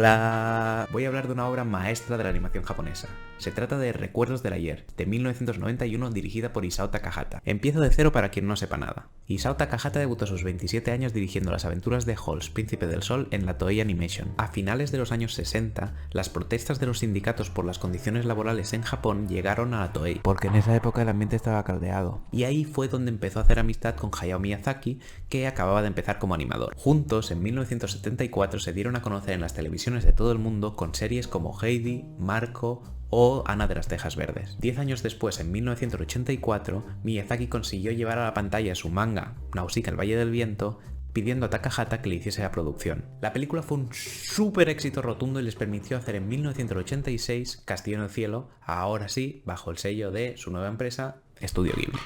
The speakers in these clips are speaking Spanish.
Hola, voy a hablar de una obra maestra de la animación japonesa. Se trata de Recuerdos del Ayer, de 1991, dirigida por Isao Takahata. Empiezo de cero para quien no sepa nada. Isao Takahata debutó a sus 27 años dirigiendo las aventuras de Halls, Príncipe del Sol, en la Toei Animation. A finales de los años 60, las protestas de los sindicatos por las condiciones laborales en Japón llegaron a la Toei, porque en esa época el ambiente estaba caldeado. Y ahí fue donde empezó a hacer amistad con Hayao Miyazaki, que acababa de empezar como animador. Juntos, en 1974, se dieron a conocer en las televisiones de todo el mundo con series como Heidi, Marco o Ana de las Tejas Verdes. 10 años después, en 1984, Miyazaki consiguió llevar a la pantalla su manga Nausicaa, el Valle del Viento, pidiendo a Takahata que le hiciese la producción. La película fue un súper éxito rotundo y les permitió hacer en 1986 Castillo en el Cielo, ahora sí, bajo el sello de su nueva empresa, Estudio Ghibli.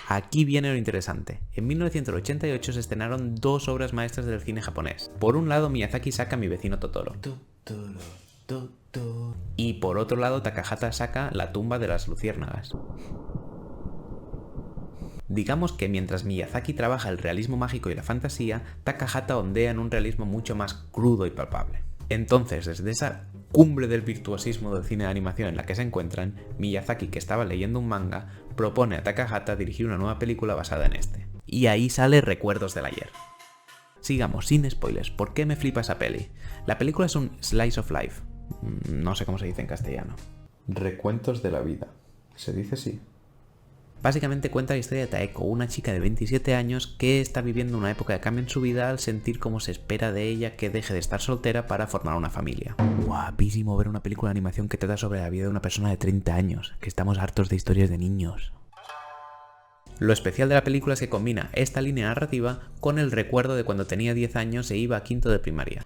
Aquí viene lo interesante. En 1988 se estrenaron dos obras maestras del cine japonés. Por un lado, Miyazaki saca Mi vecino Totoro. Y por otro lado, Takahata saca La tumba de las luciérnagas. Digamos que mientras Miyazaki trabaja el realismo mágico y la fantasía, Takahata ondea en un realismo mucho más crudo y palpable. Entonces, desde esa cumbre del virtuosismo del cine de animación en la que se encuentran, Miyazaki, que estaba leyendo un manga, propone a Takahata dirigir una nueva película basada en este. Y ahí sale Recuerdos del Ayer. Sigamos, sin spoilers, ¿por qué me flipa esa peli? La película es un slice of life. No sé cómo se dice en castellano. Recuentos de la vida. ¿Se dice así? Básicamente cuenta la historia de Taeko, una chica de 27 años que está viviendo una época de cambio en su vida al sentir cómo se espera de ella que deje de estar soltera para formar una familia. Guapísimo ver una película de animación que trata sobre la vida de una persona de 30 años, que estamos hartos de historias de niños. Lo especial de la película es que combina esta línea narrativa con el recuerdo de cuando tenía 10 años e iba a quinto de primaria.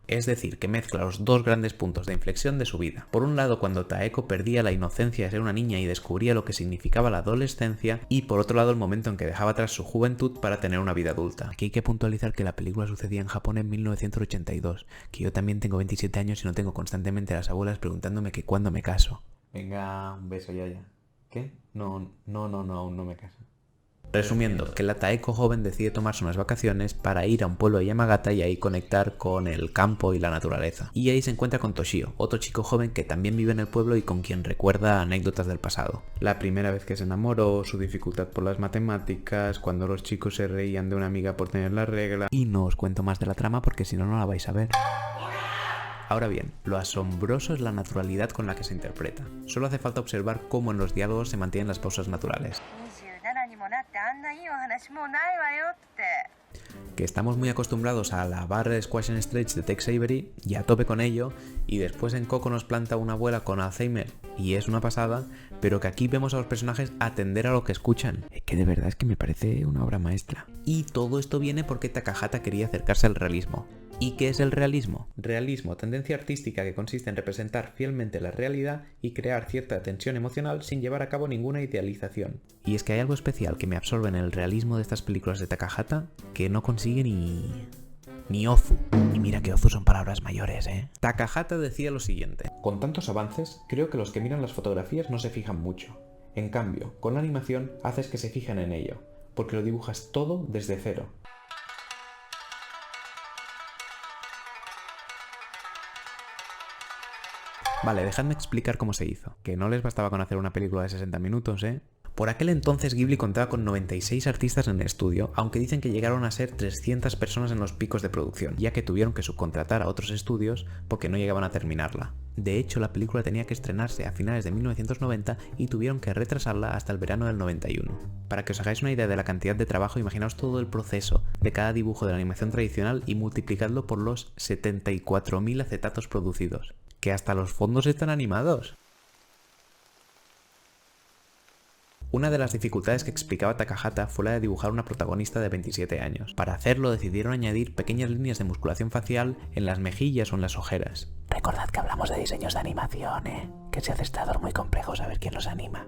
Es decir, que mezcla los dos grandes puntos de inflexión de su vida. Por un lado, cuando Taeko perdía la inocencia de ser una niña y descubría lo que significaba la adolescencia, y por otro lado, el momento en que dejaba atrás su juventud para tener una vida adulta. Aquí hay que puntualizar que la película sucedía en Japón en 1982, que yo también tengo 27 años y no tengo constantemente a las abuelas preguntándome que cuándo me caso. Venga, un beso, Yaya. ¿Qué? No, aún no me caso. Resumiendo, que la Taeko joven decide tomarse unas vacaciones para ir a un pueblo de Yamagata y ahí conectar con el campo y la naturaleza. Y ahí se encuentra con Toshio, otro chico joven que también vive en el pueblo y con quien recuerda anécdotas del pasado. La primera vez que se enamoró, su dificultad por las matemáticas, cuando los chicos se reían de una amiga por tener la regla... Y no os cuento más de la trama porque si no, no la vais a ver. Ahora bien, lo asombroso es la naturalidad con la que se interpreta. Solo hace falta observar cómo en los diálogos se mantienen las pausas naturales. Que estamos muy acostumbrados a la barra de Squash and Stretch de Tex Avery y a tope con ello, y después en Coco nos planta una abuela con Alzheimer y es una pasada, pero que aquí vemos a los personajes atender a lo que escuchan. Es que de verdad es que me parece una obra maestra. Y todo esto viene porque Takahata quería acercarse al realismo. ¿Y qué es el realismo? Realismo, tendencia artística que consiste en representar fielmente la realidad y crear cierta tensión emocional sin llevar a cabo ninguna idealización. Y es que hay algo especial que me absorbe en el realismo de estas películas de Takahata que no consigue ni Ozu. Y mira que Ozu son palabras mayores, ¿eh? Takahata decía lo siguiente: con tantos avances, creo que los que miran las fotografías no se fijan mucho. En cambio, con la animación haces que se fijen en ello, porque lo dibujas todo desde cero. Vale, dejadme explicar cómo se hizo, que no les bastaba con hacer una película de 60 minutos, ¿eh? Por aquel entonces Ghibli contaba con 96 artistas en el estudio, aunque dicen que llegaron a ser 300 personas en los picos de producción, ya que tuvieron que subcontratar a otros estudios porque no llegaban a terminarla. De hecho, la película tenía que estrenarse a finales de 1990 y tuvieron que retrasarla hasta el verano del 91. Para que os hagáis una idea de la cantidad de trabajo, imaginaos todo el proceso de cada dibujo de la animación tradicional y multiplicadlo por los 74.000 acetatos producidos. Que hasta los fondos están animados. Una de las dificultades que explicaba Takahata fue la de dibujar una protagonista de 27 años. Para hacerlo decidieron añadir pequeñas líneas de musculación facial en las mejillas o en las ojeras. Recordad que hablamos de diseños de animación, que se hace estador muy complejo saber quién los anima.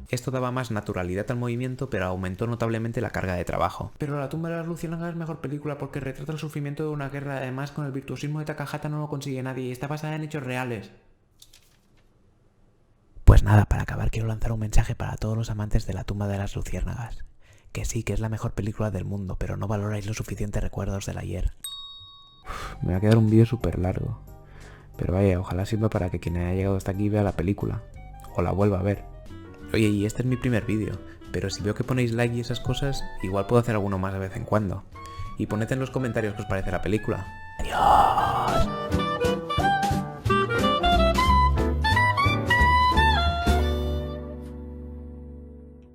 Esto daba más naturalidad al movimiento, pero aumentó notablemente la carga de trabajo. Pero La tumba de las luciérnagas es mejor película porque retrata el sufrimiento de una guerra. Además, con el virtuosismo de Takahata no lo consigue nadie y está basada en hechos reales. Pues nada, para acabar quiero lanzar un mensaje para todos los amantes de La tumba de las luciérnagas. Que sí, que es la mejor película del mundo, pero no valoráis lo suficiente Recuerdos del Ayer. me va a quedar un vídeo súper largo. Pero vaya, ojalá sirva para que quien haya llegado hasta aquí vea la película. O la vuelva a ver. Oye, y este es mi primer vídeo. Pero si veo que ponéis like y esas cosas, igual puedo hacer alguno más de vez en cuando. Y poned en los comentarios qué os parece la película. Adiós.